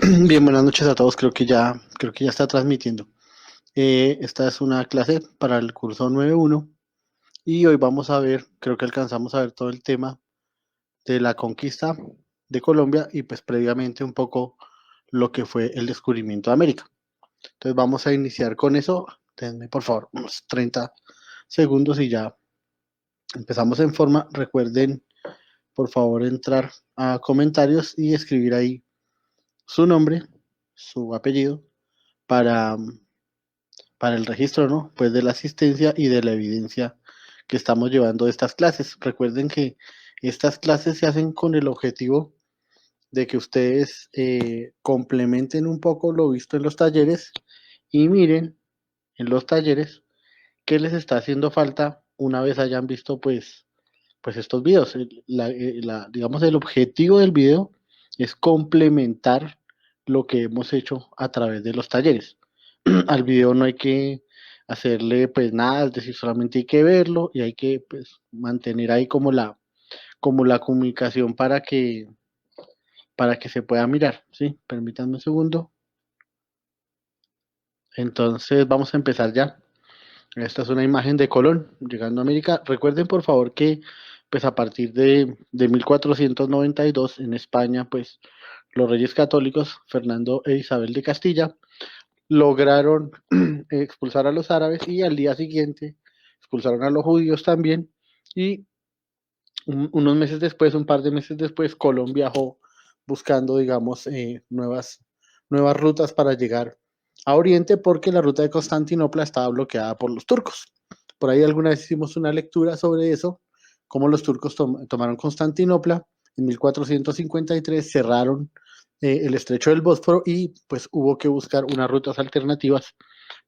Bien, buenas noches a todos. Creo que ya está transmitiendo. Esta es una clase para el curso 9.1 y hoy vamos a ver, creo que alcanzamos a ver todo el tema de la conquista de Colombia y pues previamente un poco lo que fue el descubrimiento de América. Entonces vamos a iniciar con eso. Denme por favor unos 30 segundos y ya empezamos en forma. Recuerden por favor entrar a comentarios y escribir ahí su nombre, su apellido para el registro, ¿no? Pues de la asistencia y de la evidencia que estamos llevando de estas clases. Recuerden que estas clases se hacen con el objetivo de que ustedes complementen un poco lo visto en los talleres y miren en los talleres qué les está haciendo falta una vez hayan visto pues estos videos. Digamos, el objetivo del video es complementar lo que hemos hecho a través de los talleres. Al video no hay que hacerle pues nada, es decir, solamente hay que verlo y hay que pues mantener ahí como la comunicación para que se pueda mirar, ¿sí? Permítanme un segundo. Entonces vamos a empezar ya. Esta es una imagen de Colón llegando a América. Recuerden por favor que pues a partir de 1492 en España pues los reyes católicos Fernando e Isabel de Castilla lograron expulsar a los árabes y al día siguiente expulsaron a los judíos también y unos meses después, un par de meses después, Colón viajó buscando, digamos, nuevas rutas para llegar a Oriente porque la ruta de Constantinopla estaba bloqueada por los turcos. Por ahí alguna vez hicimos una lectura sobre eso, cómo los turcos tomaron Constantinopla en 1453, cerraron el estrecho del Bósforo y pues hubo que buscar unas rutas alternativas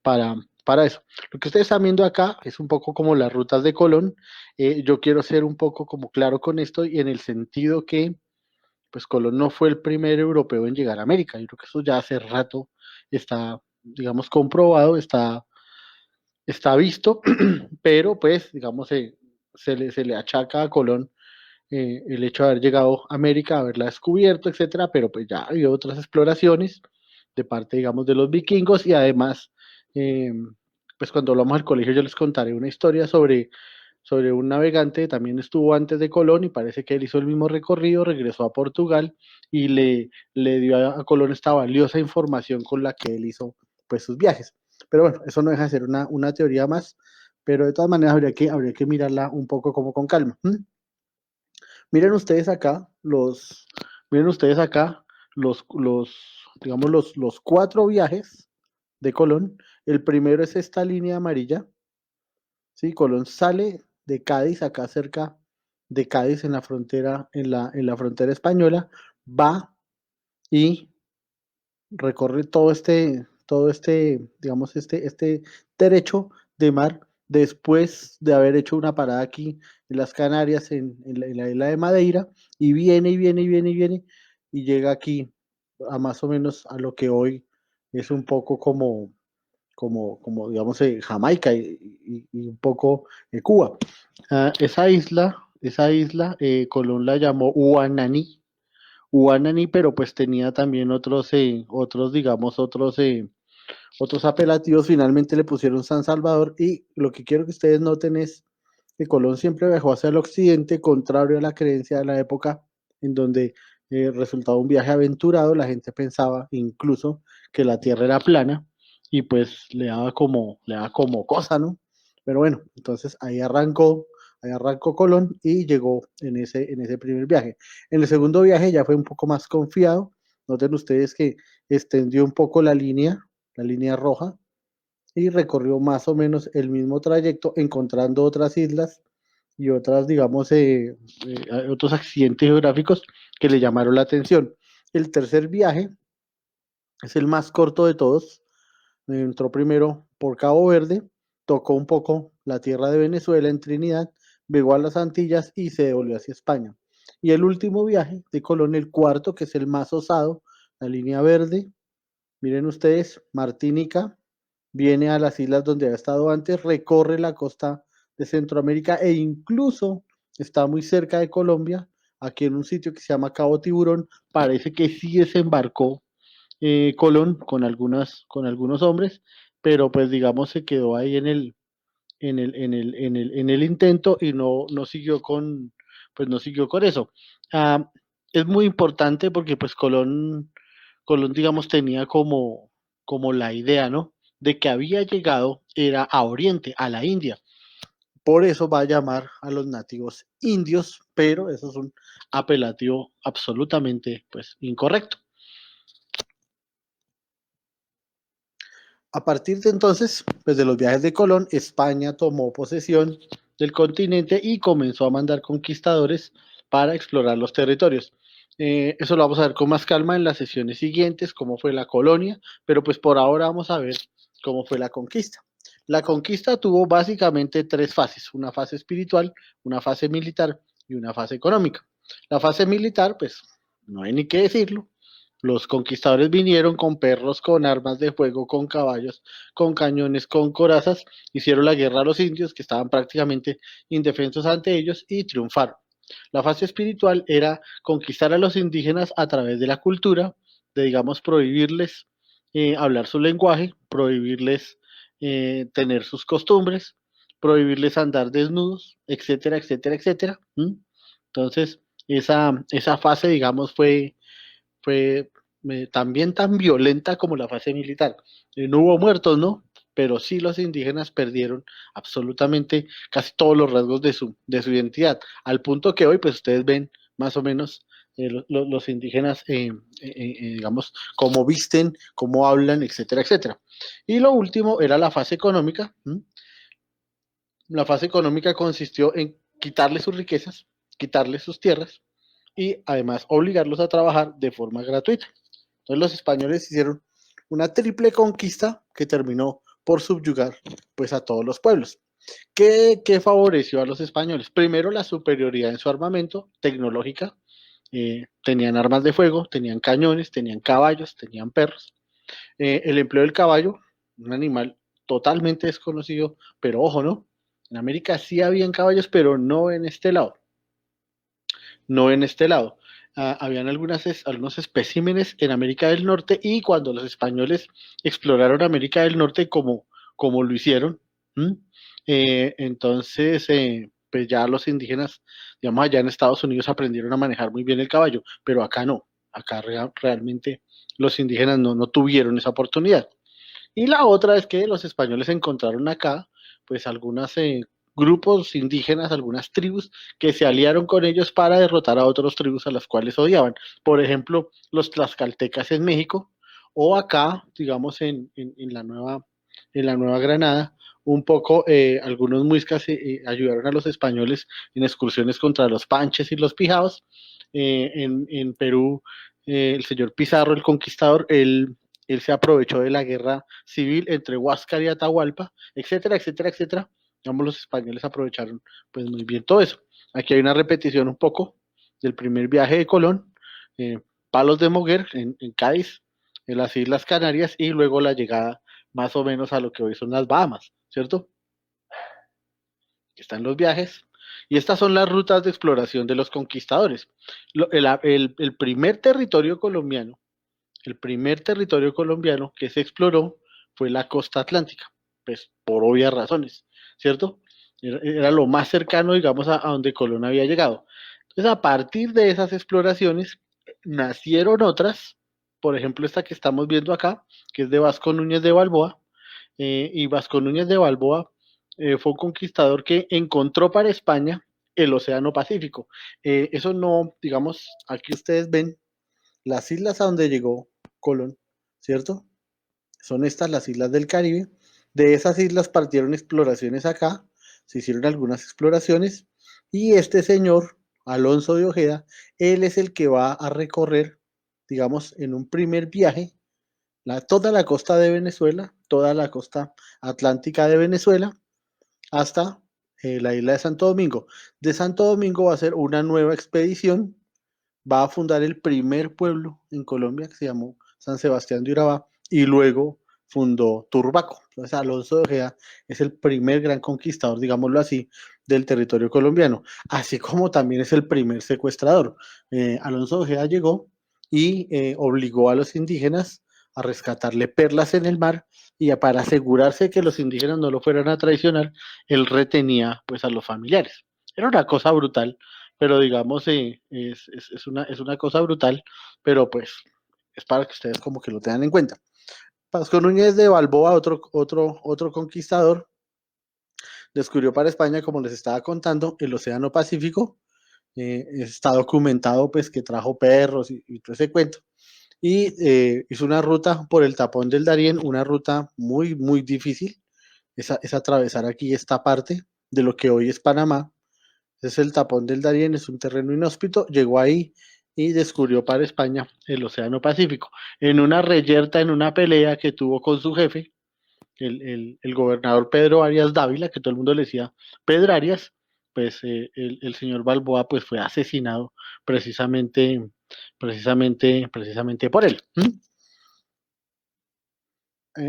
para, para eso. Lo que ustedes están viendo acá es un poco como las rutas de Colón. Yo quiero ser un poco como claro con esto y en el sentido que pues Colón no fue el primer europeo en llegar a América. Yo creo que eso ya hace rato está, digamos, comprobado, está visto, pero pues, digamos, se le achaca a Colón el hecho de haber llegado a América, haberla descubierto, etcétera, pero pues ya había otras exploraciones de parte, digamos, de los vikingos y además, eh, pues cuando hablamos al colegio yo les contaré una historia sobre un navegante, también estuvo antes de Colón y parece que él hizo el mismo recorrido, regresó a Portugal y le dio a Colón esta valiosa información con la que él hizo pues sus viajes. Pero bueno, eso no deja de ser una teoría más, pero de todas maneras habría que mirarla un poco como con calma. Miren ustedes acá miren ustedes acá los, digamos, los cuatro viajes de Colón. El primero es esta línea amarilla, ¿sí? Colón sale de Cádiz, acá cerca de Cádiz, en la frontera española, va y recorre digamos, este derecho de mar, después de haber hecho una parada aquí en las Canarias, en la isla de Madeira, y viene, y viene, y viene, y viene, y llega aquí a más o menos a lo que hoy es un poco como digamos, Jamaica y un poco Cuba. Esa isla, Colón la llamó Huanani, pero pues tenía también digamos, otros apelativos. Finalmente le pusieron San Salvador y lo que quiero que ustedes noten es que Colón siempre viajó hacia el occidente, contrario a la creencia de la época en donde resultaba un viaje aventurado. La gente pensaba incluso que la Tierra era plana y pues le daba como cosa, ¿no? Pero bueno, entonces ahí arrancó Colón y llegó en ese primer viaje. En el segundo viaje ya fue un poco más confiado. Noten ustedes que extendió un poco la línea roja, y recorrió más o menos el mismo trayecto, encontrando otras islas y digamos, otros accidentes geográficos que le llamaron la atención. El tercer viaje es el más corto de todos. Entró primero por Cabo Verde, tocó un poco la tierra de Venezuela en Trinidad, llegó a las Antillas y se devolvió hacia España. Y el último viaje de Colón, el cuarto, que es el más osado, la línea verde, miren ustedes, Martinica, viene a las islas donde ha estado antes, recorre la costa de Centroamérica e incluso está muy cerca de Colombia, aquí en un sitio que se llama Cabo Tiburón. Parece que sí desembarcó Colón con algunos hombres, pero pues digamos se quedó ahí en el intento y no siguió pues no siguió con eso. Ah, es muy importante porque pues Colón, digamos, tenía como la idea, ¿no? De que había llegado, era a Oriente, a la India. Por eso va a llamar a los nativos indios, pero eso es un apelativo absolutamente, pues, incorrecto. A partir de entonces, pues de los viajes de Colón, España tomó posesión del continente y comenzó a mandar conquistadores para explorar los territorios. Eso lo vamos a ver con más calma en las sesiones siguientes, cómo fue la colonia, pero pues por ahora vamos a ver cómo fue la conquista. La conquista tuvo básicamente tres fases, una fase espiritual, una fase militar y una fase económica. La fase militar, pues no hay ni qué decirlo, los conquistadores vinieron con perros, con armas de fuego, con caballos, con cañones, con corazas, hicieron la guerra a los indios que estaban prácticamente indefensos ante ellos y triunfaron. La fase espiritual era conquistar a los indígenas a través de la cultura, de digamos prohibirles hablar su lenguaje, prohibirles tener sus costumbres, prohibirles andar desnudos, etcétera, etcétera, etcétera. ¿Mm? Entonces, esa fase, digamos, fue también tan violenta como la fase militar. No hubo muertos, ¿no? Pero sí los indígenas perdieron absolutamente casi todos los rasgos de su identidad, al punto que hoy, pues ustedes ven más o menos los indígenas, digamos, cómo visten, cómo hablan, etcétera, etcétera. Y lo último era la fase económica. ¿M? La fase económica consistió en quitarles sus riquezas, quitarles sus tierras y además obligarlos a trabajar de forma gratuita. Entonces los españoles hicieron una triple conquista que terminó por subyugar pues a todos los pueblos. ¿Qué favoreció a los españoles? Primero la superioridad en su armamento tecnológica, tenían armas de fuego, tenían cañones, tenían caballos, tenían perros. El empleo del caballo, un animal totalmente desconocido, pero ojo, ¿no? En América sí habían caballos, pero no en este lado, no en este lado. Habían algunos especímenes en América del Norte y cuando los españoles exploraron América del Norte como lo hicieron, ¿m? Entonces pues ya los indígenas, digamos allá en Estados Unidos aprendieron a manejar muy bien el caballo, pero acá no, acá realmente los indígenas no tuvieron esa oportunidad. Y la otra es que los españoles encontraron acá, pues, algunos grupos indígenas, algunas tribus que se aliaron con ellos para derrotar a otras tribus a las cuales odiaban. Por ejemplo, los tlaxcaltecas en México o acá, digamos, en la Nueva Granada, un poco algunos muiscas ayudaron a los españoles en excursiones contra los panches y los pijaos. En Perú, el señor Pizarro, el conquistador, él se aprovechó de la guerra civil entre Huáscar y Atahualpa, etcétera, etcétera, etcétera. Ambos los españoles aprovecharon pues muy bien todo eso. Aquí hay una repetición un poco del primer viaje de Colón, eh, Palos de Moguer en Cádiz, en las Islas Canarias y luego la llegada más o menos a lo que hoy son las Bahamas, ¿cierto? Están los viajes. Y estas son las rutas de exploración de los conquistadores. El primer territorio colombiano, el primer territorio colombiano que se exploró fue la costa atlántica, pues por obvias razones, ¿cierto? Era lo más cercano, digamos, a donde Colón había llegado. Entonces, a partir de esas exploraciones, nacieron otras, por ejemplo, esta que estamos viendo acá, que es de Vasco Núñez de Balboa, y Vasco Núñez de Balboa fue un conquistador que encontró para España el Océano Pacífico. Eso no, digamos, aquí ustedes ven las islas a donde llegó Colón, ¿cierto? Son estas las islas del Caribe. De esas islas partieron exploraciones acá, se hicieron algunas exploraciones y este señor, Alonso de Ojeda, él es el que va a recorrer, digamos, en un primer viaje, toda la costa de Venezuela, toda la costa atlántica de Venezuela, hasta la isla de Santo Domingo. De Santo Domingo va a ser una nueva expedición, va a fundar el primer pueblo en Colombia que se llamó San Sebastián de Urabá y luego fundó Turbaco. Entonces Alonso de Ojeda es el primer gran conquistador, digámoslo así, del territorio colombiano, así como también es el primer secuestrador. Alonso de Ojeda llegó y obligó a los indígenas a rescatarle perlas en el mar y para asegurarse que los indígenas no lo fueran a traicionar, él retenía pues a los familiares. Era una cosa brutal, pero digamos, es una cosa brutal, pero pues es para que ustedes como que lo tengan en cuenta. Vasco Núñez de Balboa, otro conquistador, descubrió para España, como les estaba contando, el Océano Pacífico. Está documentado pues que trajo perros y todo ese cuento. Y hizo una ruta por el tapón del Darién, una ruta muy, muy difícil. Es atravesar aquí esta parte de lo que hoy es Panamá. Es el tapón del Darién, es un terreno inhóspito. Llegó ahí y descubrió para España el Océano Pacífico. En una reyerta, en una pelea que tuvo con su jefe, el gobernador Pedro Arias Dávila, que todo el mundo le decía Pedro Arias, pues el señor Balboa pues fue asesinado precisamente, precisamente por él.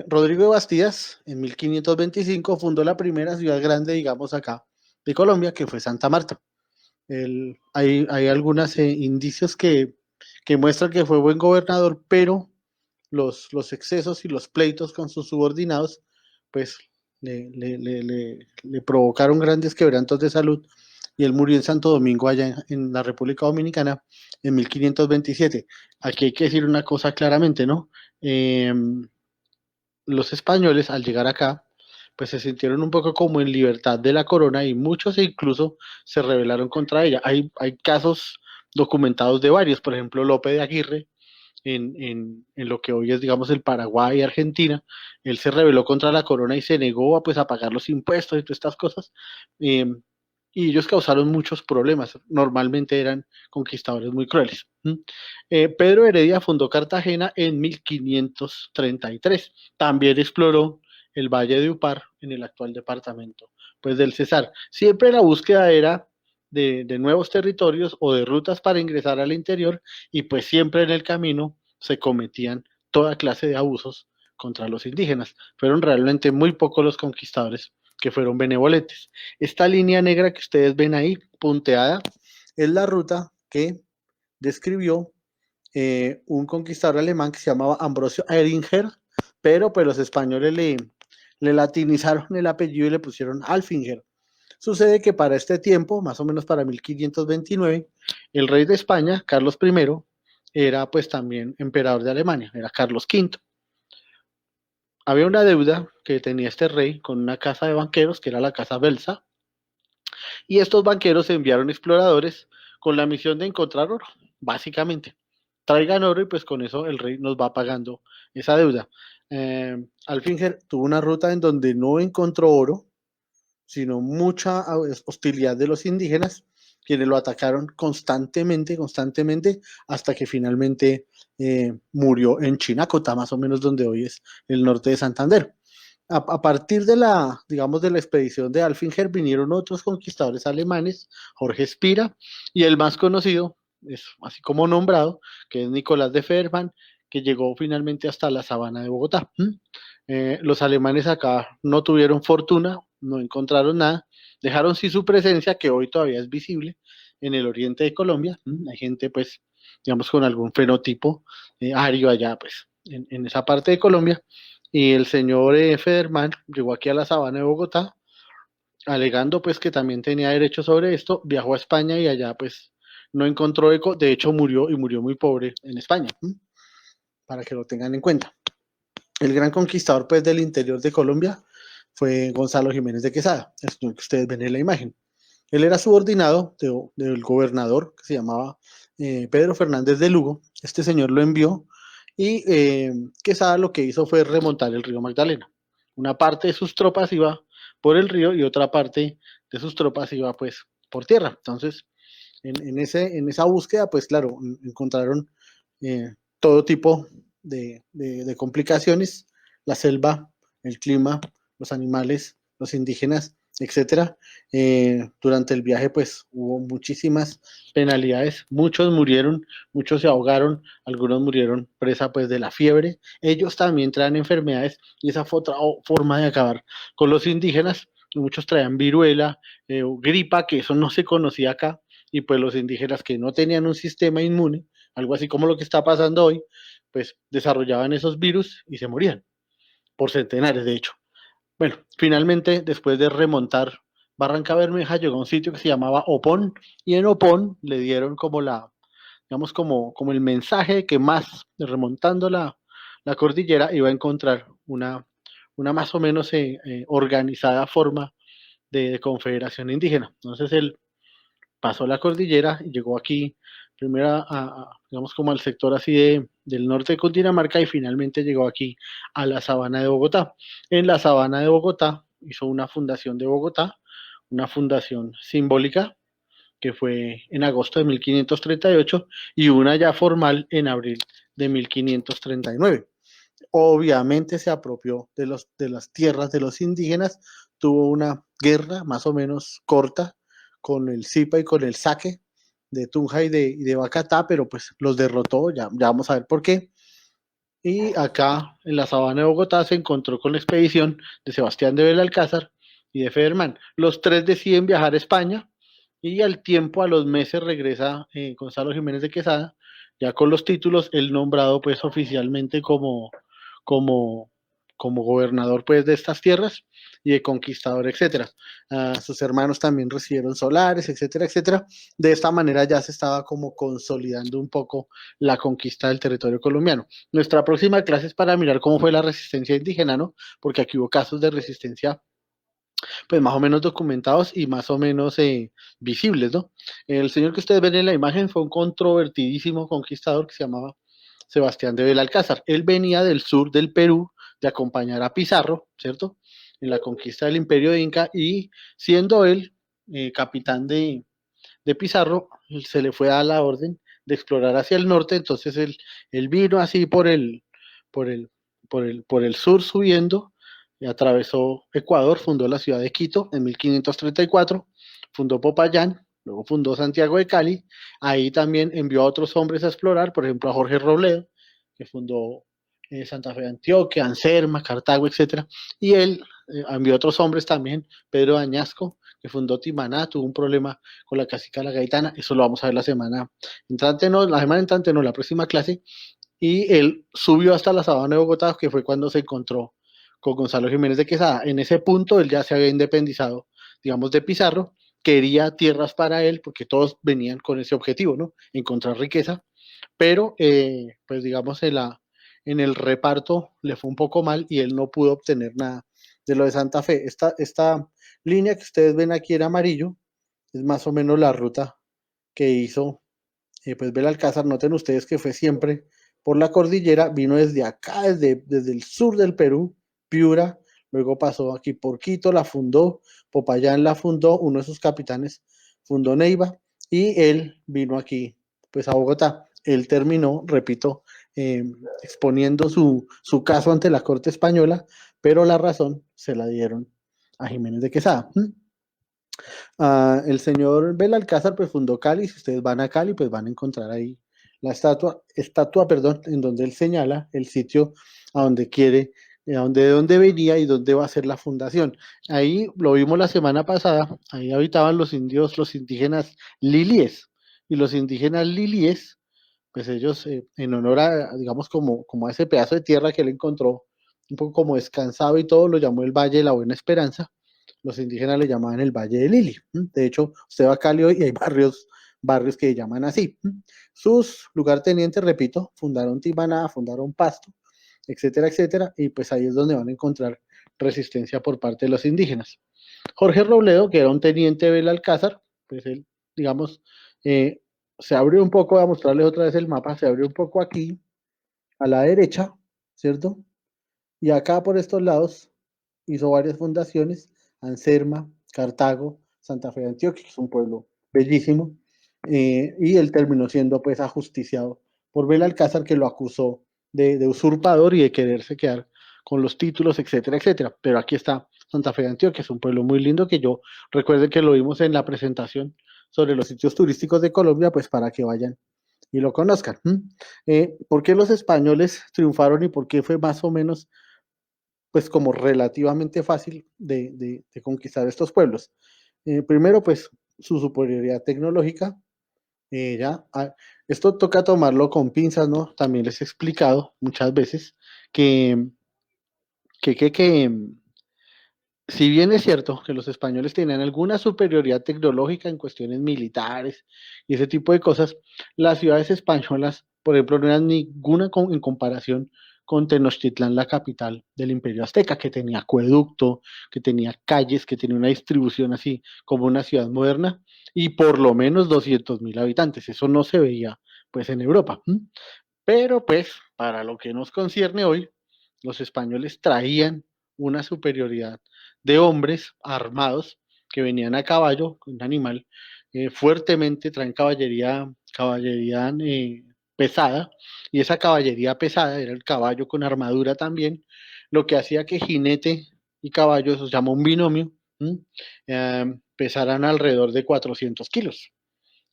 Rodrigo de Bastidas, en 1525, fundó la primera ciudad grande, digamos, acá de Colombia, que fue Santa Marta. Hay algunos indicios que muestran que fue buen gobernador, pero los excesos y los pleitos con sus subordinados, pues le provocaron grandes quebrantos de salud y él murió en Santo Domingo, allá en la República Dominicana, en 1527. Aquí hay que decir una cosa claramente, ¿no? Los españoles al llegar acá, pues se sintieron un poco como en libertad de la corona y muchos incluso se rebelaron contra ella. Hay casos documentados de varios, por ejemplo, Lope de Aguirre, en lo que hoy es, digamos, el Paraguay y Argentina. Él se rebeló contra la corona y se negó a, pues, a pagar los impuestos y todas estas cosas. Eh, y ellos causaron muchos problemas. Normalmente eran conquistadores muy crueles. Pedro Heredia fundó Cartagena en 1533. También exploró el Valle de Upar en el actual departamento pues, del Cesar. Siempre la búsqueda era de nuevos territorios o de rutas para ingresar al interior y pues siempre en el camino se cometían toda clase de abusos contra los indígenas. Fueron realmente muy pocos los conquistadores que fueron benevolentes. Esta línea negra que ustedes ven ahí, punteada, es la ruta que describió un conquistador alemán que se llamaba Ambrosio Eringer, pero pues los españoles le latinizaron el apellido y le pusieron Alfinger. Sucede que para este tiempo, más o menos para 1529, el rey de España, Carlos I, era pues también emperador de Alemania, era Carlos V. Había una deuda que tenía este rey con una casa de banqueros, que era la casa Belsa, y estos banqueros enviaron exploradores con la misión de encontrar oro, básicamente. Traigan oro y pues con eso el rey nos va pagando esa deuda. Alfinger tuvo una ruta en donde no encontró oro, sino mucha hostilidad de los indígenas, quienes lo atacaron constantemente, hasta que finalmente murió en Chinacota, más o menos donde hoy es el norte de Santander. A partir de digamos, de la expedición de Alfinger vinieron otros conquistadores alemanes, Jorge Spira, y el más conocido, es así como nombrado, que es Nicolás de Ferman, que llegó finalmente hasta la sabana de Bogotá. Los alemanes acá no tuvieron fortuna, no encontraron nada, dejaron sí su presencia, que hoy todavía es visible en el oriente de Colombia. Hay gente, pues, digamos, con algún fenotipo ario allá, pues, en esa parte de Colombia. Y el señor Federman llegó aquí a la sabana de Bogotá, alegando pues que también tenía derecho sobre esto, viajó a España y allá pues no encontró eco, de hecho murió y murió muy pobre en España, para que lo tengan en cuenta. El gran conquistador pues del interior de Colombia fue Gonzalo Jiménez de Quesada, es lo que ustedes ven en la imagen. Él era subordinado del gobernador que se llamaba Pedro Fernández de Lugo. Este señor lo envió y Quesada lo que hizo fue remontar el río Magdalena. Una parte de sus tropas iba por el río y otra parte de sus tropas iba pues por tierra. Entonces, en esa búsqueda, pues claro, encontraron todo tipo de complicaciones, la selva, el clima, los animales, los indígenas, etcétera. Durante el viaje, pues hubo muchísimas penalidades, muchos murieron, muchos se ahogaron, algunos murieron presa pues de la fiebre. Ellos también traen enfermedades y esa fue otra forma de acabar con los indígenas. Muchos traían viruela, gripa, que eso no se conocía acá, y pues los indígenas que no tenían un sistema inmune, algo así como lo que está pasando hoy, pues desarrollaban esos virus y se morían, por centenares de hecho. Bueno, finalmente, después de remontar Barranca Bermeja, llegó a un sitio que se llamaba Opón, y en Opón le dieron como digamos, como el mensaje de que más, remontando la cordillera, iba a encontrar una más o menos organizada forma de confederación indígena. Entonces él pasó la cordillera y llegó aquí, primero digamos, como al sector así del norte de Cundinamarca, y finalmente llegó aquí a la sabana de Bogotá. En la sabana de Bogotá hizo una fundación de Bogotá, una fundación simbólica que fue en agosto de 1538 y una ya formal en abril de 1539. Obviamente se apropió de las tierras de los indígenas, tuvo una guerra más o menos corta con el Zipa y con el Saque de Tunja y de Bacatá, pero pues los derrotó, ya vamos a ver por qué. Y acá en la sabana de Bogotá se encontró con la expedición de Sebastián de Belalcázar y de Federman. Los tres deciden viajar a España y al tiempo, a los meses, regresa Gonzalo Jiménez de Quesada, ya con los títulos, él nombrado pues oficialmente como, como gobernador pues de estas tierras y de conquistador, etcétera. Sus hermanos también recibieron solares, etcétera, etcétera. De esta manera ya se estaba como consolidando un poco la conquista del territorio colombiano. Nuestra próxima clase es para mirar cómo fue la resistencia indígena, ¿no? Porque aquí hubo casos de resistencia pues más o menos documentados y más o menos visibles, ¿no? El señor que ustedes ven en la imagen fue un controvertidísimo conquistador que se llamaba Sebastián de Belalcázar. Él venía del sur del Perú de acompañar a Pizarro, ¿cierto? En la conquista del Imperio Inca, y siendo él capitán de Pizarro, se le fue a la orden de explorar hacia el norte. Entonces él vino así por el, por el sur subiendo, y atravesó Ecuador, fundó la ciudad de Quito en 1534, fundó Popayán, luego fundó Santiago de Cali. Ahí también envió a otros hombres a explorar, por ejemplo a Jorge Robledo, que fundó Santa Fe de Antioquia, Anserma, Cartago, etcétera. Y él envió a otros hombres también, Pedro Añasco, que fundó Timaná, tuvo un problema con la cacica La Gaitana. Eso lo vamos a ver la semana entrante, no, la semana entrante, no, la próxima clase. Y él subió hasta la sabana de Bogotá, que fue cuando se encontró con Gonzalo Jiménez de Quesada. En ese punto él ya se había independizado, digamos, de Pizarro, quería tierras para él, porque todos venían con ese objetivo, ¿no? Encontrar riqueza, pero pues digamos en el reparto le fue un poco mal y él no pudo obtener nada de lo de Santa Fe. Esta línea que ustedes ven aquí en amarillo es más o menos la ruta que hizo pues Belalcázar. Noten ustedes que fue siempre por la cordillera, vino desde acá, desde el sur del Perú, Piura, luego pasó aquí por Quito, la fundó, Popayán la fundó, uno de sus capitanes fundó Neiva, y él vino aquí pues a Bogotá. Él terminó, repito, eh, exponiendo su caso ante la corte española, pero la razón se la dieron a Jiménez de Quesada. El señor Belalcázar pues fundó Cali. Si ustedes van a Cali, pues van a encontrar ahí la estatua, perdón, en donde él señala el sitio a donde quiere, de dónde venía y dónde va a ser la fundación. Ahí lo vimos la semana pasada, ahí habitaban los indios, los indígenas lilíes, y los indígenas lilíes, pues ellos, en honor a, digamos, como a ese pedazo de tierra que él encontró, un poco como descansado y todo, lo llamó el Valle de la Buena Esperanza. Los indígenas le llamaban el Valle de Lili. De hecho, usted va a Cali hoy y hay barrios que llaman así. Sus lugartenientes, repito, fundaron Timaná, fundaron Pasto, etcétera, etcétera, y pues ahí es donde van a encontrar resistencia por parte de los indígenas. Jorge Robledo, que era un teniente de Belalcázar, pues él, digamos, eh, se abrió un poco, voy a mostrarles otra vez el mapa, se abrió un poco aquí, a la derecha, ¿cierto? Y acá por estos lados hizo varias fundaciones: Anserma, Cartago, Santa Fe de Antioquia, que es un pueblo bellísimo, y él terminó siendo pues ajusticiado por Belalcázar, que lo acusó de usurpador y de quererse quedar con los títulos, etcétera, etcétera. Pero aquí está Santa Fe de Antioquia, es un pueblo muy lindo que yo recuerdo que lo vimos en la presentación sobre los sitios turísticos de Colombia, pues para que vayan y lo conozcan. ¿Por qué los españoles triunfaron y por qué fue más o menos pues como relativamente fácil de conquistar estos pueblos? Primero, pues su superioridad tecnológica, Ya, esto toca tomarlo con pinzas, ¿no? También les he explicado muchas veces que, que si bien es cierto que los españoles tenían alguna superioridad tecnológica en cuestiones militares y ese tipo de cosas, las ciudades españolas, por ejemplo, no eran ninguna en comparación con Tenochtitlán, la capital del Imperio Azteca, que tenía acueducto, que tenía calles, que tenía una distribución así como una ciudad moderna y por lo menos 200.000 habitantes. Eso no se veía pues en Europa. Pero pues, para lo que nos concierne hoy, los españoles traían una superioridad de hombres armados que venían a caballo, un animal fuertemente, traen caballería pesada, y esa caballería pesada era el caballo con armadura también, lo que hacía que jinete y caballo, eso se llama un binomio, pesaran alrededor de 400 kilos.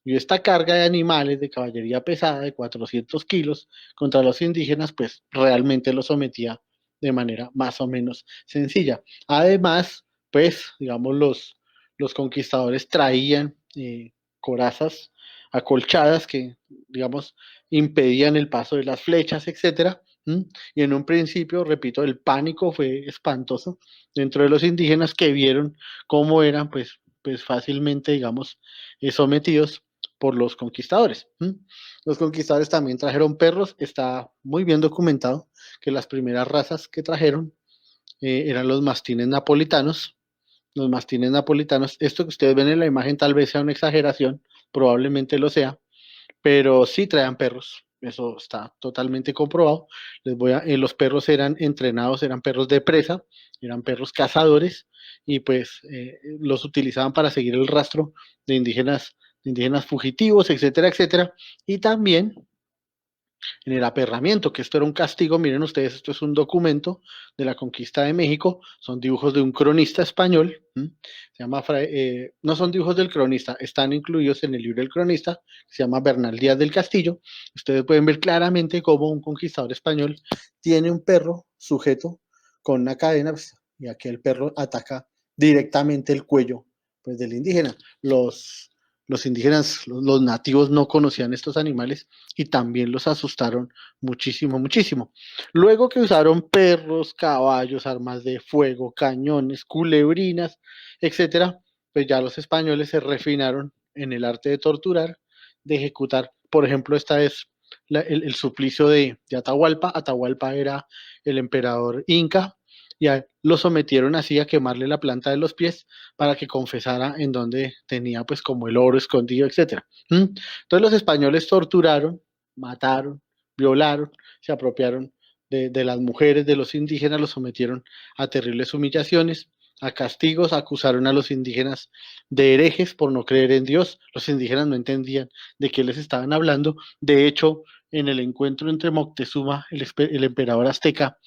Y esta carga de animales de caballería pesada de 400 kilos contra los indígenas, pues realmente los sometía de manera más o menos sencilla. Además, pues, digamos, los conquistadores traían corazas acolchadas que, digamos, impedían el paso de las flechas, etcétera. Y en un principio, repito, el pánico fue espantoso dentro de los indígenas que vieron cómo eran, pues fácilmente, digamos, sometidos por los conquistadores. Los conquistadores también trajeron perros, está muy bien documentado que las primeras razas que trajeron eran los mastines napolitanos. Los mastines napolitanos, esto que ustedes ven en la imagen tal vez sea una exageración, probablemente lo sea, pero sí traían perros. Eso está totalmente comprobado. Los perros eran entrenados, eran perros de presa, eran perros cazadores y pues los utilizaban para seguir el rastro de indígenas fugitivos, etcétera, etcétera. Y también en el aperramiento, que esto era un castigo. Miren ustedes, esto es un documento de la conquista de México, son dibujos de un cronista español, se llama, no son dibujos del cronista, están incluidos en el libro del cronista, se llama Bernal Díaz del Castillo. Ustedes pueden ver claramente cómo un conquistador español tiene un perro sujeto con una cadena, pues, y aquí el perro ataca directamente el cuello pues, del indígena. Los indígenas, los nativos no conocían estos animales y también los asustaron muchísimo, muchísimo. Luego que usaron perros, caballos, armas de fuego, cañones, culebrinas, etcétera, pues ya los españoles se refinaron en el arte de torturar, de ejecutar. Por ejemplo, esta es el suplicio de Atahualpa. Atahualpa era el emperador inca y lo sometieron así a quemarle la planta de los pies para que confesara en donde tenía pues como el oro escondido, etcétera. Entonces los españoles torturaron, mataron, violaron, se apropiaron de las mujeres de los indígenas, los sometieron a terribles humillaciones, a castigos, acusaron a los indígenas de herejes por no creer en Dios. Los indígenas no entendían de qué les estaban hablando. De hecho, en el encuentro entre Moctezuma, el emperador azteca,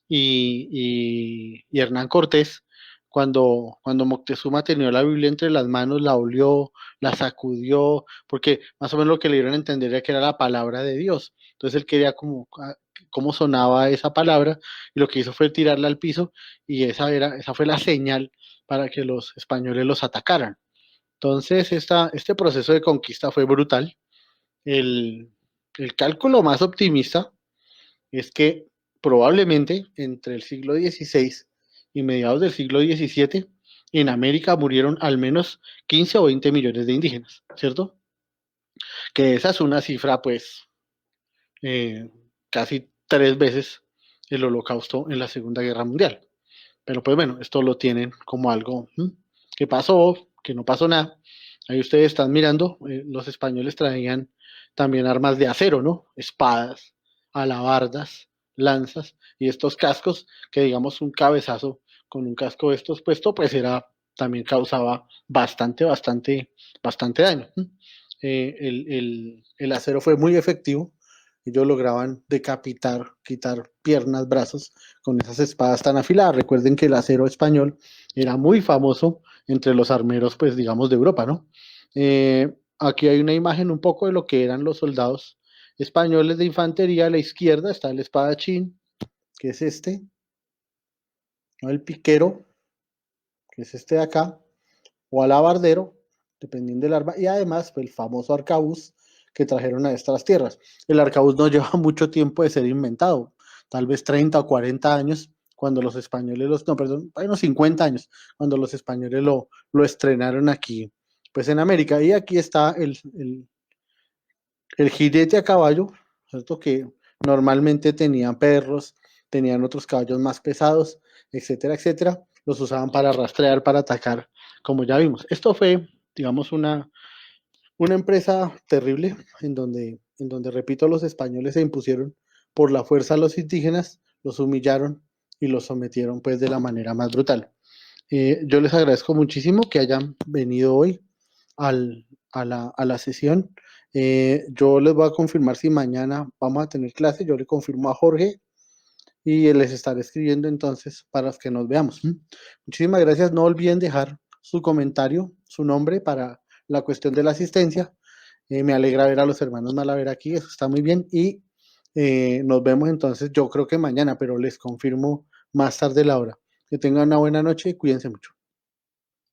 y Hernán Cortés, cuando Moctezuma tenía la Biblia entre las manos, la olió, la sacudió, porque más o menos lo que le dieron a entender era que era la palabra de Dios. Entonces él quería como cómo sonaba esa palabra y lo que hizo fue tirarla al piso y esa fue la señal para que los españoles los atacaran. Entonces este proceso de conquista fue brutal. El, el cálculo más optimista es que probablemente entre el siglo XVI y mediados del siglo XVII, en América murieron al menos 15 o 20 millones de indígenas, ¿cierto? Que esa es una cifra, pues, eh, casi 3 veces el holocausto en la Segunda Guerra Mundial. Pero pues bueno, esto lo tienen como algo que pasó, que no pasó nada. Ahí ustedes están mirando, los españoles traían también armas de acero, ¿no? Espadas, alabardas, lanzas y estos cascos, que digamos un cabezazo con un casco de estos puesto, pues también causaba bastante daño. El acero fue muy efectivo. Ellos lograban decapitar, quitar piernas, brazos con esas espadas tan afiladas. Recuerden que el acero español era muy famoso entre los armeros, pues digamos, de Europa, ¿no? Aquí hay una imagen un poco de lo que eran los soldados españoles de infantería. A la izquierda está el espadachín, que es este, ¿no? El piquero, que es este de acá, o alabardero, dependiendo del arma, y además pues, el famoso arcabuz, que trajeron a estas tierras. El arcabuz no lleva mucho tiempo de ser inventado, tal vez 30 o 40 años, cuando los españoles, no, perdón, unos 50 años, cuando los españoles lo estrenaron aquí, pues en América. Y aquí está el jinete a caballo, ¿cierto? Que normalmente tenían perros, tenían otros caballos más pesados, etcétera, etcétera. Los usaban para rastrear, para atacar, como ya vimos. Esto fue, digamos, una empresa terrible en donde, repito, los españoles se impusieron por la fuerza a los indígenas, los humillaron y los sometieron pues de la manera más brutal. Yo les agradezco muchísimo que hayan venido hoy a la sesión. Yo les voy a confirmar si mañana vamos a tener clase. Yo le confirmo a Jorge y les estaré escribiendo entonces para que nos veamos. Muchísimas gracias. No olviden dejar su comentario, su nombre para la cuestión de la asistencia. Me alegra ver a los hermanos Malaver aquí, eso está muy bien. Y nos vemos entonces, yo creo que mañana, pero les confirmo más tarde la hora. Que tengan una buena noche y cuídense mucho.